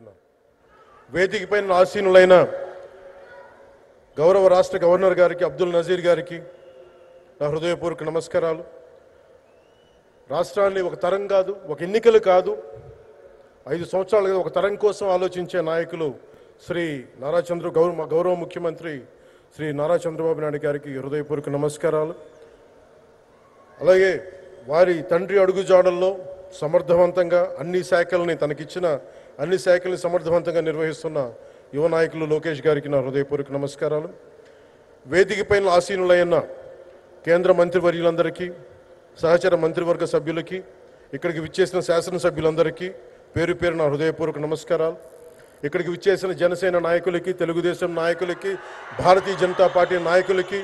తెలియజేస్తున్నాను. వేదికపైన ఆసీనులైన గౌరవ రాష్ట్ర గవర్నర్ గారికి, అబ్దుల్ నజీర్ గారికి నా హృదయపూర్వక నమస్కారాలు. రాష్ట్రాన్ని ఒక తరం కాదు, ఒక ఎన్నికలు కాదు, 5 సంవత్సరాలుగా ఒక తరం కోసం ఆలోచించే నాయకులు శ్రీ గౌరవ ముఖ్యమంత్రి శ్రీ నారా చంద్రబాబు నాయుడు గారికి హృదయపూర్వక నమస్కారాలు. అలాగే వారి తండ్రి అడుగుజాడల్లో సమర్థవంతంగా తనకిచ్చిన అన్ని శాఖల్ని సమర్థవంతంగా నిర్వహిస్తున్న యువ నాయకులు లోకేష్ గారికి నా హృదయపూర్వక నమస్కారాలు. వేదికపైన ఆసీనులైన కేంద్ర మంత్రివర్యులందరికీ, సహచర మంత్రివర్గ సభ్యులకి, ఇక్కడికి విచ్చేసిన శాసనసభ్యులందరికీ పేరు పేరు నా హృదయపూర్వక నమస్కారాలు. ఇక్కడికి విచ్చేసిన జనసేన నాయకులకి, తెలుగుదేశం నాయకులకి, భారతీయ జనతా పార్టీ నాయకులకి,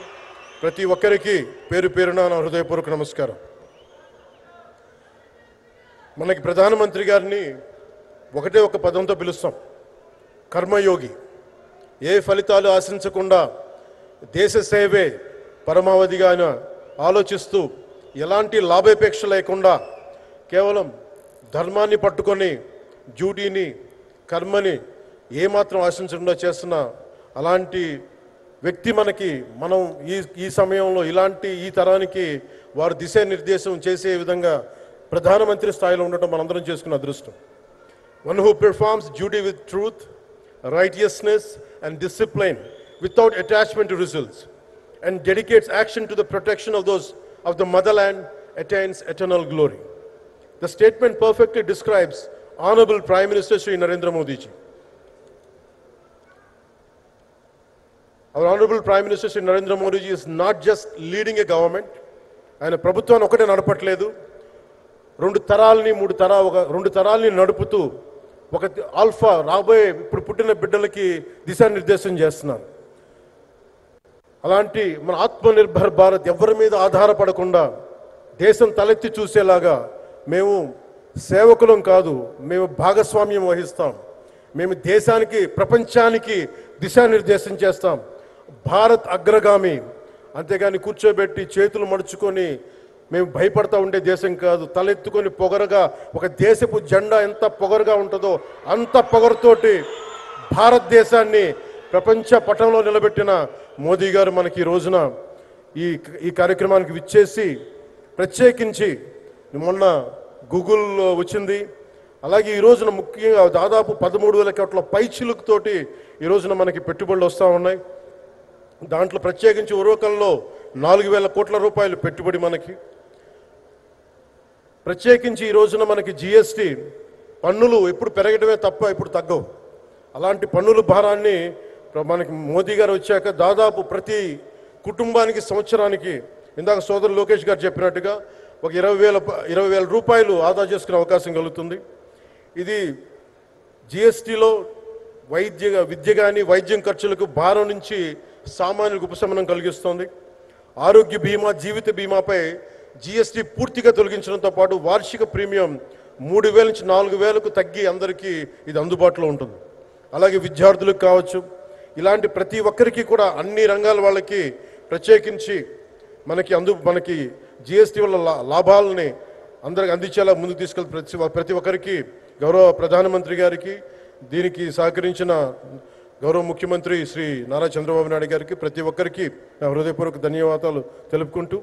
ప్రతి ఒక్కరికి పేరు పేరున నా హృదయపూర్వక నమస్కారం. మనకి ప్రధానమంత్రి గారిని ఒకటే ఒక పదంతో పిలుస్తాం, కర్మయోగి. ఏ ఫలితాలు ఆశించకుండా దేశ సేవే పరమావధిగా ఆయన ఆలోచిస్తూ, ఎలాంటి లాభాపేక్ష లేకుండా కేవలం ధర్మాన్ని పట్టుకొని డ్యూటీని, కర్మని ఏమాత్రం ఆశించకుండా చేస్తున్న అలాంటి వ్యక్తి మనం ఈ సమయంలో ఈ తరానికి వారు దిశానిర్దేశం చేసే విధంగా ప్రధానమంత్రి స్థాయిలో ఉండటం మనందరం చేసుకున్న అదృష్టం. One who performs duty with truth, righteousness and discipline without attachment to results and dedicates action to the protection of the motherland attains eternal glory. The statement perfectly describes Honorable Prime Minister Shri Narendra Modi ji. Our Honorable Prime Minister Shri Narendra Modi ji is not just leading a government. ఆయన ప్రభుత్వాన్ని ఒకటే నడపట్లేదు, 2 తరాల్ని నడుపుతూ ఒక alpha రాబోయే ఇప్పుడు పుట్టిన బిడ్డలకి దిశానిర్దేశం చేస్తున్నారు. అలాంటి మన ఆత్మనిర్భర్ భారత్ ఎవరి మీద ఆధారపడకుండా దేశం తలెత్తి చూసేలాగా మేము సేవకులం కాదు, మేము భాగస్వామ్యం వహిస్తాం. మేము దేశానికి, ప్రపంచానికి దిశానిర్దేశం చేస్తాం. భారత్ అగ్రగామి, అంతేగాని కూర్చోబెట్టి చేతులు మడుచుకొని మేము భయపడతా ఉండే దేశం కాదు. తలెత్తుకొని పొగరగా, ఒక దేశపు జెండా ఎంత పొగరుగా ఉంటుందో అంత పొగరుతోటి భారతదేశాన్ని ప్రపంచ పటంలో నిలబెట్టిన మోదీ గారు మనకి ఈ రోజున ఈ కార్యక్రమానికి విచ్చేసి, ప్రత్యేకించి మొన్న గూగుల్ వచ్చింది, అలాగే ఈ రోజున ముఖ్యంగా దాదాపు 13,000 కోట్ల పైచిలుకుతోటి ఈ రోజున మనకి పెట్టుబడులు వస్తూ ఉన్నాయి. దాంట్లో ప్రత్యేకించి ఉరవకంలో 4,000 కోట్ల రూపాయలు పెట్టుబడి మనకి. ప్రత్యేకించి ఈ రోజున మనకి జిఎస్టీ పన్నులు ఎప్పుడు పెరగడమే తప్ప ఇప్పుడు తగ్గవు. అలాంటి పన్నుల భారాన్ని మనకి మోదీ గారు వచ్చాక దాదాపు ప్రతి కుటుంబానికి సంవత్సరానికి, ఇందాక సోదరు లోకేష్ గారు చెప్పినట్టుగా, ఒక 20,000 రూపాయలు ఆదా చేసుకునే అవకాశం కలుగుతుంది. ఇది జిఎస్టీలో విద్య కానీ వైద్యం ఖర్చులకు భారం నుంచి సామాన్యులకు ఉపశమనం కలిగిస్తుంది. ఆరోగ్య బీమా, జీవిత బీమాపై జిఎస్టీ పూర్తిగా తొలగించడంతో పాటు వార్షిక ప్రీమియం 3,000 నుంచి 4,000కు తగ్గి అందరికీ ఇది అందుబాటులో ఉంటుంది. అలాగే విద్యార్థులకు కావచ్చు, ఇలాంటి ప్రతి ఒక్కరికి కూడా అన్ని రంగాల వాళ్ళకి ప్రత్యేకించి మనకి జిఎస్టీ వల్ల లాభాలని అందరికి అందించేలా ముందుకు తీసుకెళ్ళి ప్రతి ఒక్కరికి, గౌరవ ప్రధానమంత్రి గారికి, దీనికి సహకరించిన గౌరవ ముఖ్యమంత్రి శ్రీ నారా చంద్రబాబు నాయుడు గారికి, ప్రతి ఒక్కరికి నా హృదయపూర్వక ధన్యవాదాలు తెలుపుకుంటూ,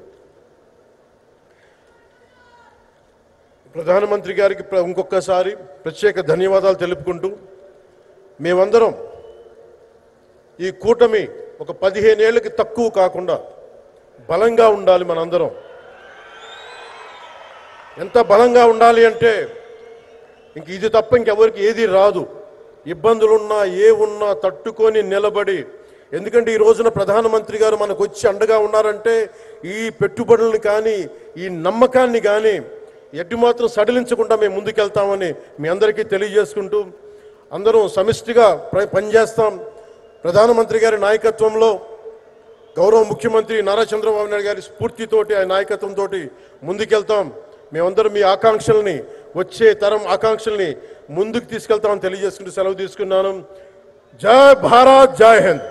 ప్రధానమంత్రి గారికి ఇంకొకసారి ప్రత్యేక ధన్యవాదాలు తెలుపుకుంటూ, మేమందరం ఈ కూటమి ఒక 15 ఏళ్ళకి తక్కువ కాకుండా బలంగా ఉండాలి. మనందరం ఎంత బలంగా ఉండాలి అంటే ఇది తప్ప ఇంకెవరికి ఏది రాదు. ఇబ్బందులున్నా ఉన్నా తట్టుకొని నిలబడి, ఎందుకంటే ఈ రోజున ప్రధానమంత్రి గారు మనకు వచ్చి అండగా ఉన్నారంటే ఈ పెట్టుబడులను కానీ, ఈ నమ్మకాన్ని కానీ ఎటు మాత్రం సడలించకుండా మేము ముందుకెళ్తామని మీ అందరికీ తెలియజేసుకుంటూ, అందరం సమిష్టిగా పనిచేస్తాం. ప్రధానమంత్రి గారి నాయకత్వంలో, గౌరవ ముఖ్యమంత్రి నారా చంద్రబాబు నాయుడు గారి స్ఫూర్తితోటి, ఆయన నాయకత్వంతో ముందుకెళ్తాం. మేమందరం మీ ఆకాంక్షల్ని, వచ్చే తరం ఆకాంక్షల్ని ముందుకు తీసుకెళ్తామని తెలియజేసుకుంటూ సెలవు తీసుకున్నాను. జై భారత్, జై హింద్.